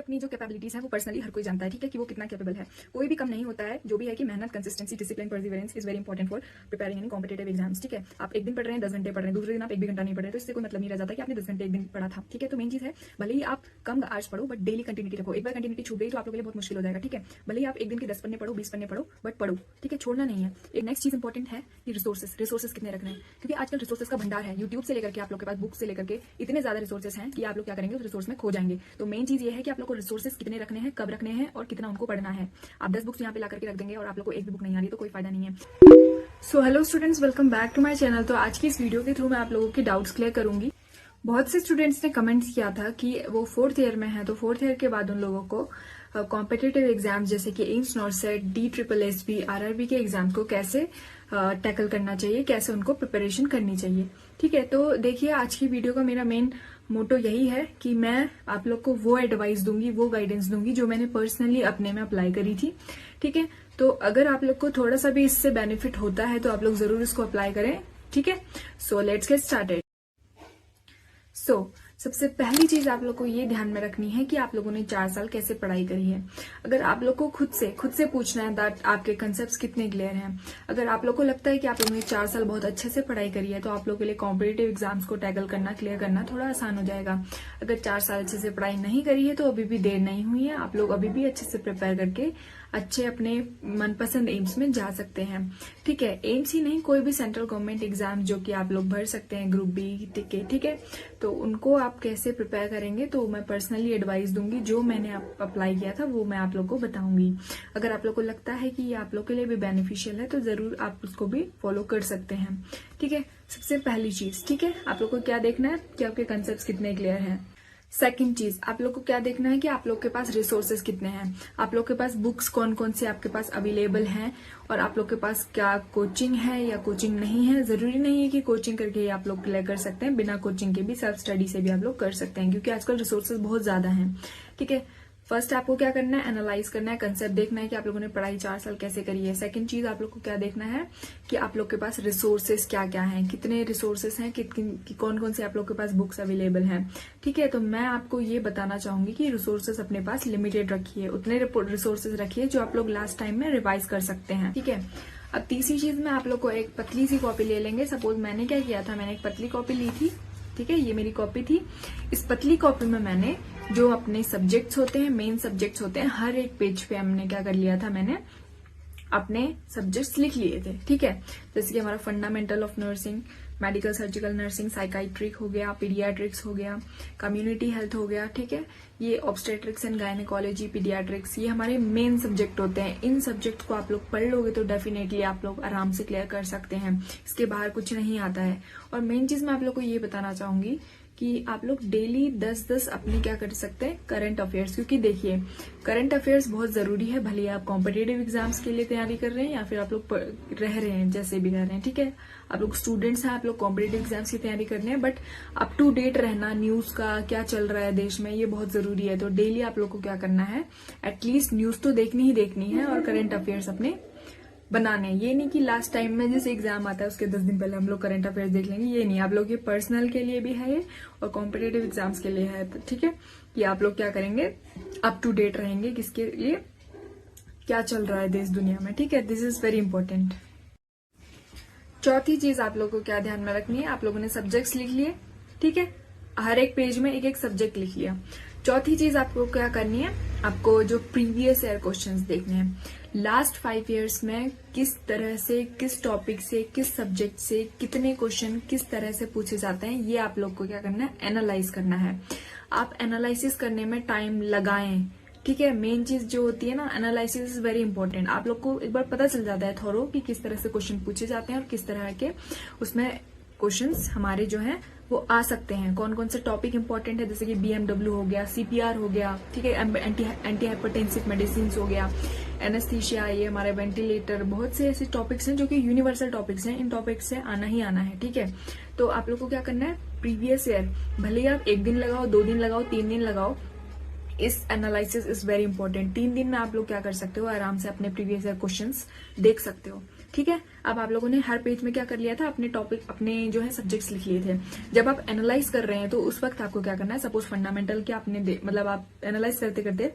अपनी जो कैपेबिलिटीज है वो पर्सनली हर कोई जानता है, ठीक है, कि वो कितना कैपेबल है। कोई भी कम नहीं होता है, जो भी है कि मेहनत, consistency, discipline, perseverance is very important for preparing any competitive exams, ठीक है। आप एक दिन पढ़ रहे हैं, 10 घंटे पढ़ रहे हैं, दूसरे दिन आप 1 भी घंटा नहीं पढ़ रहे, तो इससे कोई मतलब नहीं रह जाता कि आपने 10 घंटे एक दिन पढ़ा था, ठीक है। तो मेन चीज है, भले ही आप कम आवर्स पढ़ो बट डेली कंटिन्यूटी रखो। एक बार कंटिन्यूटी छूट गई तो आप लोगों के लिए बहुत मुश्किल हो जाएगा, ठीक है। भले ही आप एक दिन के 10 पन्ने पढ़ो, 20 पन्ने पढ़ो, बट पढ़ो, ठीक है, छोड़ना नहीं है। एक नेक्स्ट चीज इंपॉर्टेंट है कि रिसोर्सेस कितने रखने हैं, क्योंकि आजकल रिसोर्सेस का भंडार है। यूट्यूब से लेकर के आप लोग के पास बुक से लेकर के इतने ज्यादा रिसोर्सेस हैं कि आप लोग क्या करेंगे, उस रिसोर्स में खो जाएंगे। तो मेन चीज ये है कि आप लोग को रिसोर्सेस कितने रखने हैं, कब रखने हैं और कितना उनको पढ़ना है। आप 10 बुक्स यहाँ पे ला करके रख देंगे और आप लोग को एक भी बुक नहीं आ रही तो कोई फायदा नहीं है। So hello students, welcome back to my channel. तो आज की इस वीडियो के थ्रू मैं आप लोगों के डाउट्स क्लियर करूंगी। बहुत से स्टूडेंट्स ने कमेंट्स किया था कि वो 4th ईयर में है, तो 4th ईयर के बाद उन लोगों को कॉम्पिटिटिव एग्जाम्स जैसे कि एम्स, नॉर्सेट, DSSB, RRB के एग्जाम को कैसे टैकल करना चाहिए, कैसे उनको प्रिपरेशन करनी चाहिए, ठीक है। तो देखिए, आज की वीडियो का मेरा मेन मोटो यही है कि मैं आप लोग को वो एडवाइस दूंगी, वो गाइडेंस दूंगी जो मैंने पर्सनली अपने में अप्लाई करी थी, ठीक है। तो अगर आप लोग को थोड़ा सा भी इससे बेनिफिट होता है तो आप लोग जरूर इसको अप्लाई करें, ठीक है। So let's get started. सबसे पहली चीज आप लोग को ये ध्यान में रखनी है कि आप लोगों ने 4 साल कैसे पढ़ाई करी है। अगर आप लोग को खुद से पूछना है दैट आपके कंसेप्ट कितने क्लियर हैं, अगर आप लोग को लगता है कि आप लोगों ने 4 साल बहुत अच्छे से पढ़ाई करी है, तो आप लोगों के लिए कॉम्पिटिटिव एग्जाम्स को टैकल करना, क्लियर करना थोड़ा आसान हो जाएगा। अगर 4 साल अच्छे से पढ़ाई नहीं करी है तो अभी भी देर नहीं हुई है, आप लोग अभी भी अच्छे से प्रिपेयर करके अच्छे अपने मनपसंद एम्स में जा सकते हैं, ठीक है। एम्स ही नहीं, कोई भी सेंट्रल गवर्नमेंट एग्जाम जो कि आप लोग भर सकते हैं, ग्रुप बी टिकट, ठीक है। तो उनको आप कैसे प्रिपेयर करेंगे तो मैं पर्सनली एडवाइस दूंगी, जो मैंने अप्लाई किया था वो मैं आप लोग को बताऊंगी। अगर आप लोग को लगता है कि ये आप लोग के लिए भी बेनिफिशियल है तो जरूर आप उसको भी फॉलो कर सकते हैं, ठीक है। सबसे पहली चीज, ठीक है, आप लोग को क्या देखना है कि आपके कंसेप्ट कितने क्लियर हैं। सेकंड चीज, आप लोग को क्या देखना है कि आप लोग के पास रिसोर्सेज कितने हैं, आप लोग के पास बुक्स कौन कौन से आपके पास अवेलेबल हैं, और आप लोग के पास क्या कोचिंग है या कोचिंग नहीं है। जरूरी नहीं है कि कोचिंग करके ही आप लोग क्लियर कर सकते हैं, बिना कोचिंग के भी सेल्फ स्टडी से भी आप लोग कर सकते हैं, क्योंकि आजकल रिसोर्सेज बहुत ज्यादा हैं, ठीक है। फर्स्ट आपको क्या करना है, एनालाइज करना है, कंसेप्ट देखना है कि आप लोगों ने पढ़ाई 4 साल कैसे करी है। सेकंड चीज आप लोग को क्या देखना है कि आप लोग के पास रिसोर्सेस क्या क्या हैं, कितने रिसोर्सेस हैं, कौन कौन से आप लोग के पास बुक्स अवेलेबल हैं, ठीक है। तो मैं आपको ये बताना चाहूंगी कि रिसोर्सेस अपने पास लिमिटेड रखिए, उतने रिसोर्सेज रखिए जो आप लोग लास्ट टाइम में रिवाइज कर सकते हैं, ठीक है। अब तीसरी चीज में आप लोग को एक पतली सी कॉपी ले लेंगे। सपोज मैंने क्या किया था, मैंने एक पतली कॉपी ली थी, ठीक है, ये मेरी कॉपी थी। इस पतली कॉपी में मैंने जो अपने सब्जेक्ट्स होते हैं, मेन सब्जेक्ट्स होते हैं, हर एक पेज पे हमने क्या कर लिया था, मैंने अपने सब्जेक्ट्स लिख लिए थे, ठीक है। जैसे कि हमारा fundamental of nursing, medical surgical nursing, psychiatric हो गया, पीडियाट्रिक्स हो गया, कम्युनिटी हेल्थ हो गया, ठीक है। ये ऑब्स्टेट्रिक्स एंड गायनेकोलॉजी, पीडियाट्रिक्स, ये हमारे मेन सब्जेक्ट होते हैं। इन सब्जेक्ट को आप लोग पढ़ लोगे तो डेफिनेटली आप लोग आराम से क्लियर कर सकते हैं, इसके बाहर कुछ नहीं आता है। और मेन चीज मैं आप लोग को ये बताना चाहूंगी कि आप लोग डेली 10-10 अपनी क्या कर सकते हैं, करंट अफेयर्स, क्योंकि देखिए करंट अफेयर्स बहुत जरूरी है। भले आप कॉम्पिटिटिव एग्जाम्स के लिए तैयारी कर रहे हैं या फिर आप लोग रह रहे हैं, जैसे भी रह रहे हैं, ठीक है। आप लोग स्टूडेंट्स हैं, आप लोग कॉम्पिटिटिव एग्जाम्स की तैयारी कर रहे हैं, बट अप टू डेट रहना, न्यूज का क्या चल रहा है देश में, ये बहुत जरूरी है। तो डेली आप लोग को क्या करना है, एटलीस्ट न्यूज तो देखनी ही देखनी है और करंट अफेयर्स अपने बनाने। ये नहीं कि लास्ट टाइम में जैसे एग्जाम आता है उसके 10 दिन पहले हम लोग करंट अफेयर्स देख लेंगे, ये नहीं। आप लोग ये पर्सनल के लिए भी है ये और कॉम्पिटिटिव एग्जाम्स के लिए है, ठीक है। कि आप लोग क्या करेंगे, अप टू डेट रहेंगे किसके लिए, क्या चल रहा है देश दुनिया में, ठीक है। This is very important. चौथी चीज आप लोगों को क्या ध्यान में रखनी है, आप लोगों ने सब्जेक्ट्स लिख लिए, ठीक है, हर एक पेज में एक एक सब्जेक्ट लिख लिया। चौथी चीज आपको क्या करनी है, आपको जो प्रीवियस ईयर क्वेश्चंस देखने हैं, लास्ट 5 इयर्स में किस तरह से, किस टॉपिक से, किस सब्जेक्ट से कितने क्वेश्चन किस तरह से पूछे जाते हैं, ये आप लोग को क्या करना है, एनालाइज करना है। आप एनालिसिस करने में टाइम लगाएं, ठीक है। मेन चीज जो होती है ना, एनालिसिस इज वेरी इंपॉर्टेंट। आप लोग को एक बार पता चल जाता है थोरो कि किस तरह से क्वेश्चन पूछे जाते हैं और किस तरह के उसमें क्वेश्चंस हमारे जो हैं वो आ सकते हैं, कौन कौन से टॉपिक इंपॉर्टेंट है, जैसे कि BMW हो गया, CPR हो गया, ठीक है, एंटी हाइपरटेंसिव मेडिसिन हो गया, एनेस्थीसिया, ये हमारे वेंटिलेटर, बहुत से ऐसे टॉपिक्स हैं जो कि यूनिवर्सल टॉपिक्स हैं। इन टॉपिक्स से आना ही आना है, ठीक है। तो आप लोग को क्या करना है, प्रीवियस ईयर, भले ही आप 1 दिन लगाओ, 2 दिन लगाओ, 3 दिन लगाओ, इस एनालिसिस इज वेरी इंपॉर्टेंट। 3 दिन में आप लोग क्या कर सकते हो, आराम से अपने प्रीवियस ईयर क्वेश्चंस देख सकते हो, ठीक है। अब आप लोगों ने हर पेज में क्या कर लिया था, अपने टॉपिक, अपने जो है सब्जेक्ट्स लिख लिए थे। जब आप एनालाइज कर रहे हैं तो उस वक्त आपको क्या करना है, सपोज फंडामेंटल के आपने मतलब आप एनालाइज करते करते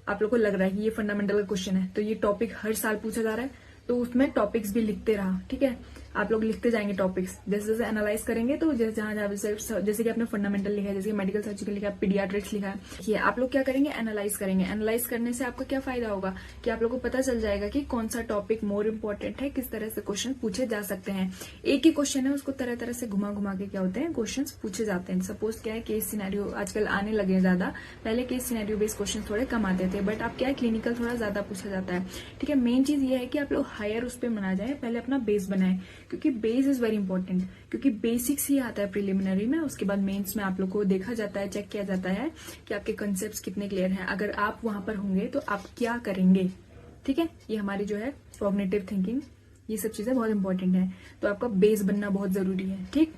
आप लोग को लग रहा है कि ये फंडामेंटल का क्वेश्चन है, तो ये टॉपिक हर साल पूछा जा रहा है, तो उसमें टॉपिक्स भी लिखते रहा। ठीक है, आप लोग लिखते जाएंगे टॉपिक्स, जैसे जैसे एनालाइज करेंगे तो जैसे कि आपने फंडामेंटल लिखा है, जैसे मेडिकल सर्जिकल लिखा है, पीडियाट्रिक्स लिखा है, ये आप लोग क्या करेंगे, एनालाइज करेंगे। एनालाइज करने से आपका क्या फायदा होगा कि आप लोग को पता चल जाएगा कि कौन सा टॉपिक मोर इम्पोर्टेंट है, किस तरह से क्वेश्चन पूछे जा सकते हैं। एक ही क्वेश्चन है, उसको तरह तरह से घुमा घुमा के क्या होते हैं, क्वेश्चन पूछे जाते हैं। सपोज क्या है, केस सिनेरियो आजकल आने लगे ज्यादा, पहले केस सिनेरियो बेस्ड क्वेश्चन थोड़े कम आते थे, बट अब क्या है, क्लिनिकल थोड़ा ज्यादा पूछा जाता है। ठीक है, मेन चीज ये है कि आप लोग हायर उस पर मना जाए, पहले अपना बेस बनाए, क्योंकि बेस इज वेरी इंपॉर्टेंट, क्योंकि बेसिक्स ही आता है प्रिलिमिनरी में, उसके बाद मेंस में आप लोग को देखा जाता है, चेक किया जाता है कि आपके कंसेप्ट कितने क्लियर हैं। अगर आप वहां पर होंगे तो आप क्या करेंगे। ठीक है, ये हमारी जो है कॉग्निटिव थिंकिंग, ये सब चीजें बहुत इंपॉर्टेंट है, तो आपका बेस बनना बहुत जरूरी है। ठीक,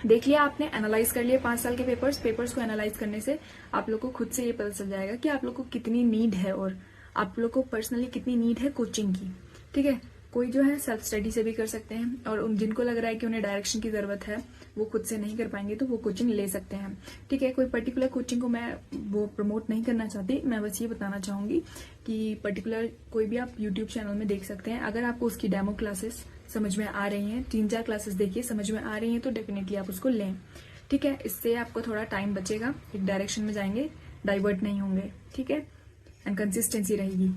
देख लिया आपने, एनालाइज कर लिए 5 साल के पेपर्स को एनालाइज करने से आप लोग को खुद से ये पता चल जाएगा कि आप लोग को कितनी नीड है और आप लोग को पर्सनली कितनी नीड है कोचिंग की। ठीक है, कोई जो है सेल्फ स्टडी से भी कर सकते हैं, और उन जिनको लग रहा है कि उन्हें डायरेक्शन की जरूरत है, वो खुद से नहीं कर पाएंगे तो वो कोचिंग ले सकते हैं। ठीक है, कोई पर्टिकुलर कोचिंग को मैं वो प्रमोट नहीं करना चाहती, मैं बस ये बताना चाहूंगी कि पर्टिकुलर कोई भी आप यूट्यूब चैनल में देख सकते हैं। अगर आपको उसकी डेमो क्लासेस समझ में आ रही हैं, 3-4 क्लासेस देखिए, समझ में आ रही हैं, तो डेफिनेटली आप उसको लें। ठीक है, इससे आपको थोड़ा टाइम बचेगा, एक डायरेक्शन में जाएंगे, डाइवर्ट नहीं होंगे। ठीक है, एंड कंसिस्टेंसी रहेगी,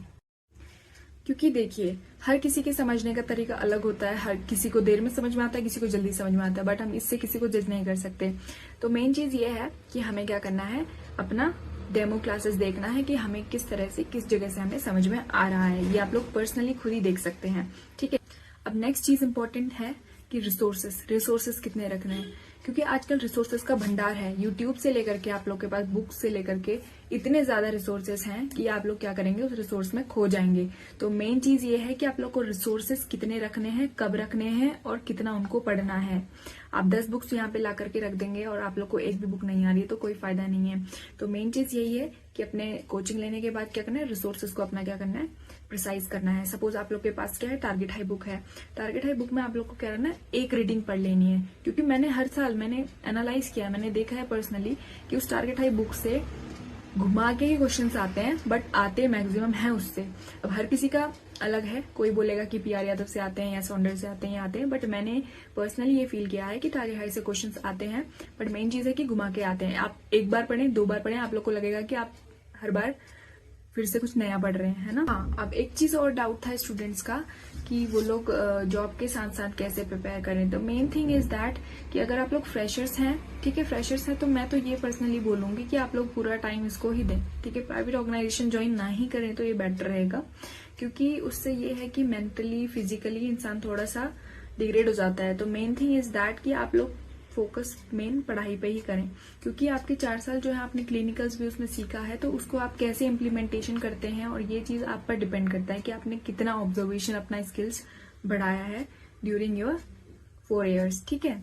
क्योंकि देखिए हर किसी के समझने का तरीका अलग होता है, हर किसी को देर में समझ में आता है, किसी को जल्दी समझ में आता है, बट हम इससे किसी को जज नहीं कर सकते। तो मेन चीज ये है कि हमें क्या करना है, अपना डेमो क्लासेस देखना है कि हमें किस तरह से, किस जगह से हमें समझ में आ रहा है, ये आप लोग पर्सनली खुद ही देख सकते हैं। ठीक है, अब नेक्स्ट चीज इंपॉर्टेंट है कि रिसोर्सेस कितने रखने हैं, क्योंकि आजकल रिसोर्सेस का भंडार है। यूट्यूब से लेकर के आप लोग के पास बुक्स से लेकर के इतने ज्यादा रिसोर्सेस हैं कि आप लोग क्या करेंगे, उस रिसोर्स में खो जाएंगे। तो मेन चीज ये है कि आप लोग को रिसोर्सेस कितने रखने हैं, कब रखने हैं और कितना उनको पढ़ना है। आप 10 बुक्स यहाँ पे ला करके रख देंगे और आप लोग को एक भी बुक नहीं आ रही है तो कोई फायदा नहीं है। तो मेन चीज यही है कि अपने कोचिंग लेने के बाद क्या करना है, रिसोर्सेस को अपना क्या करना है, प्रिसाइज करना है। सपोज आप लोग के पास क्या है, टारगेट हाई बुक है, टारगेट हाई बुक में आप लोग को क्या करना है, एक रीडिंग पढ़ लेनी है। क्योंकि मैंने हर साल मैंने एनालाइज किया, मैंने देखा है पर्सनली कि उस टारगेट हाई बुक से घुमा के ही क्वेश्चंस आते हैं, बट आते मैक्सिमम है उससे। अब हर किसी का अलग है, कोई बोलेगा कि पीआर यादव से आते हैं या सौंडर से आते हैं या आते हैं, बट मैंने पर्सनली ये फील किया है कि टारगेट हाई से क्वेश्चंस आते हैं, बट मेन चीज है कि घुमा के आते हैं। आप एक बार पढ़ें, 2 बार पढ़ें, आप लोग को लगेगा कि आप हर बार फिर से कुछ नया पढ़ रहे हैं, है ना। हाँ, अब एक चीज और डाउट था स्टूडेंट्स का कि वो लोग जॉब के साथ साथ कैसे प्रिपेयर करें। तो मेन थिंग इज दैट कि अगर आप लोग फ्रेशर्स हैं, ठीक है, फ्रेशर्स हैं, तो मैं तो ये पर्सनली बोलूंगी कि आप लोग पूरा टाइम इसको ही दें। ठीक है, प्राइवेट ऑर्गेनाइजेशन ज्वाइन ना ही करें तो ये बेटर रहेगा, क्योंकि उससे ये है कि मेंटली फिजिकली इंसान थोड़ा सा डिग्रेड हो जाता है। तो मेन थिंग इज दैट कि आप लोग फोकस मेन पढ़ाई पे ही करें, क्योंकि आपके 4 साल जो है आपने क्लिनिकल्स भी उसमें सीखा है, तो उसको आप कैसे इम्प्लीमेंटेशन करते हैं, और ये चीज आप पर डिपेंड करता है कि आपने कितना ऑब्जर्वेशन, अपना स्किल्स बढ़ाया है ड्यूरिंग योर 4 years। ठीक है,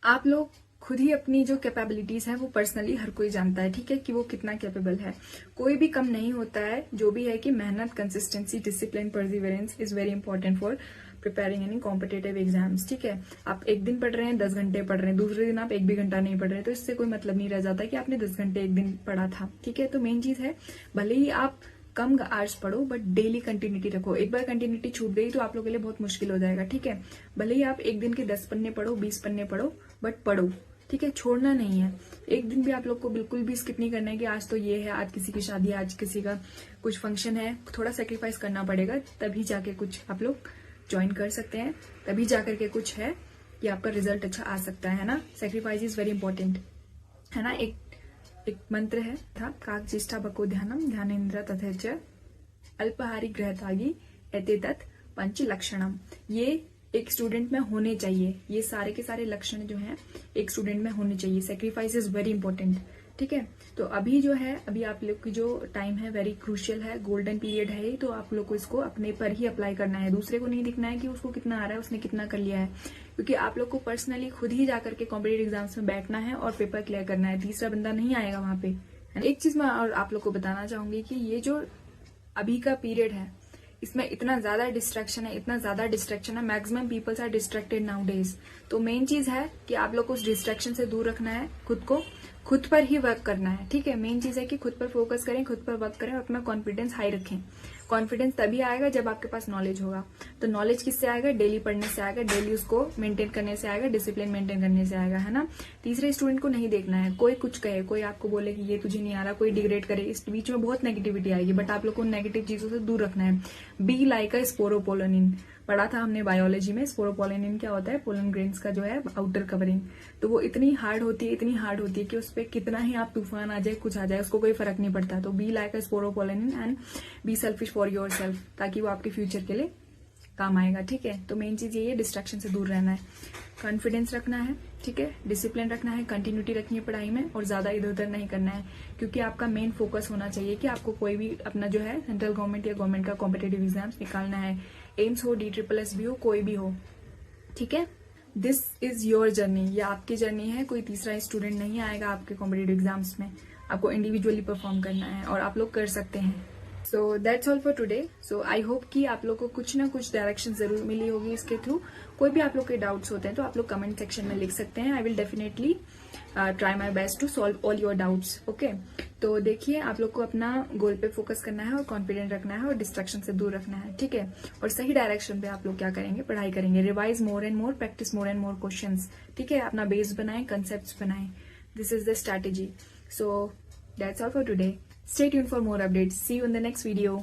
आप लोग खुद ही अपनी जो कैपेबिलिटीज है वो पर्सनली हर कोई जानता है, ठीक है, कि वो कितना कैपेबल है। कोई भी कम नहीं होता है, जो भी है कि मेहनत, consistency, discipline, perseverance is very important for preparing any competitive exams. ठीक है, आप एक दिन पढ़ रहे हैं, 10 घंटे पढ़ रहे हैं, दूसरे दिन आप 1 भी घंटा नहीं पढ़ रहे, तो इससे कोई मतलब नहीं रह जाता कि आपने 10 घंटे एक दिन पढ़ा था। ठीक है, तो मेन चीज है भले ही आप कम आवर्स पढ़ो, बट डेली कंटिन्यूटी रखो। एक बार कंटिन्यूटी छूट गई तो आप लोगों के लिए बहुत मुश्किल हो जाएगा। ठीक है, भले ही आप एक दिन के 10 पन्ने पढ़ो, 20 पन्ने पढ़ो, बट पढ़ो। ठीक है, छोड़ना नहीं है। एक दिन भी आप लोग को बिल्कुल भी स्किप नहीं करना है कि आज तो ये है, आज किसी की शादी है, आज किसी का कुछ फंक्शन है। थोड़ा सेक्रीफाइस करना पड़ेगा, तभी जाके कुछ आप लोग ज्वाइन कर सकते हैं, तभी जाकर के कुछ है कि आपका रिजल्ट अच्छा आ सकता है ना। सेक्रीफाइस इज वेरी इंपॉर्टेंट, है ना। एक मंत्र है था, काक ज्येष्ठा बको ध्यानम ध्यानेन्द्र तथेच अल्पहारी ग्रहतागी एतेतत् पंच लक्षणम। ये एक स्टूडेंट में होने चाहिए, ये सारे के सारे लक्षण जो हैं एक स्टूडेंट में होने चाहिए। Sacrifice is very important. ठीक है, तो अभी जो है, अभी आप लोग की जो टाइम है वेरी क्रूशियल है, गोल्डन पीरियड है, तो आप लोग को इसको अपने पर ही अप्लाई करना है। दूसरे को नहीं दिखना है कि उसको कितना आ रहा है, उसने कितना कर लिया है, क्योंकि आप लोग को पर्सनली खुद ही जाकर के कॉम्पिटेटिव एग्जाम्स में बैठना है और पेपर क्लियर करना है। तीसरा बंदा नहीं आएगा वहां पे। एक चीज मैं और आप लोग को बताना चाहूंगी कि ये जो अभी का पीरियड है, इसमें इतना ज्यादा डिस्ट्रैक्शन है, maximum peoples are distracted nowadays. तो मेन चीज है कि आप लोग को उस डिस्ट्रैक्शन से दूर रखना है, खुद पर ही वर्क करना है, ठीक है। मेन चीज है कि खुद पर फोकस करें, खुद पर वर्क करें और अपना कॉन्फिडेंस हाई रखें। कॉन्फिडेंस तभी आएगा जब आपके पास नॉलेज होगा। तो नॉलेज किससे आएगा? डेली पढ़ने से आएगा, डेली उसको मेंटेन करने से आएगा, डिसिप्लिन मेंटेन करने से आएगा, है ना। तीसरे स्टूडेंट को नहीं देखना है, कोई कुछ कहे, कोई आपको बोले कि ये तुझे नहीं आ रहा, कोई डिग्रेड करे, इस बीच में बहुत नेगेटिविटी आएगी, बट आप लोग को नेगेटिव चीजों से दूर रखना है। बी लाइक अ स्पोरोपोलिन, पढ़ा था हमने बायोलॉजी में। स्पोरोपोलिन क्या होता है? पोलन ग्रेन्स का जो है आउटर कवरिंग। तो वो इतनी हार्ड होती है कि उस पर कितना ही आप तूफान आ जाए, कुछ आ जाए, उसको कोई फर्क नहीं पड़ता। तो be like a sporopollenin and be selfish for your self, ताकि वो आपके फ्यूचर के लिए काम आएगा, ठीक है। तो मेन चीज ये है, डिस्ट्रैक्शन से दूर रहना है, कॉन्फिडेंस रखना है, ठीक है, डिसिप्लिन रखना है, कंटिन्यूटी रखनी है पढ़ाई में और ज्यादा इधर उधर नहीं करना है, क्योंकि आपका मेन फोकस होना चाहिए कि आपको कोई भी अपना जो है सेंट्रल गवर्नमेंट या गवर्नमेंट का कॉम्पिटेटिव एग्जाम्स निकालना है। एम्स हो, DSSS भी हो, कोई भी हो, ठीक है। दिस इज योर जर्नी, ये आपकी जर्नी है, कोई तीसरा स्टूडेंट नहीं आएगा आपके कॉम्पिटेटिव एग्जाम्स में। आपको इंडिविजुअली परफॉर्म करना है और आप लोग कर सकते हैं। So that's all for today. So I hope कि आप लोग को कुछ ना कुछ डायरेक्शन जरूर मिली होगी इसके थ्रू। कोई भी आप लोग के डाउट्स होते हैं तो आप लोग कमेंट सेक्शन में लिख सकते हैं। I will definitely try my best to solve all your doubts, okay. तो देखिए, आप लोग को अपना गोल पे फोकस करना है और कॉन्फिडेंट रखना है और डिस्ट्रैक्शन से दूर रखना है, ठीक है। और सही डायरेक्शन पे आप लोग क्या करेंगे? पढ़ाई करेंगे, revise more and more, practice more and more questions, ठीक है। अपना बेस बनाएं, कंसेप्ट बनाएं, this is the strategy. So that's all for today. Stay tuned for more updates. See you in the next video.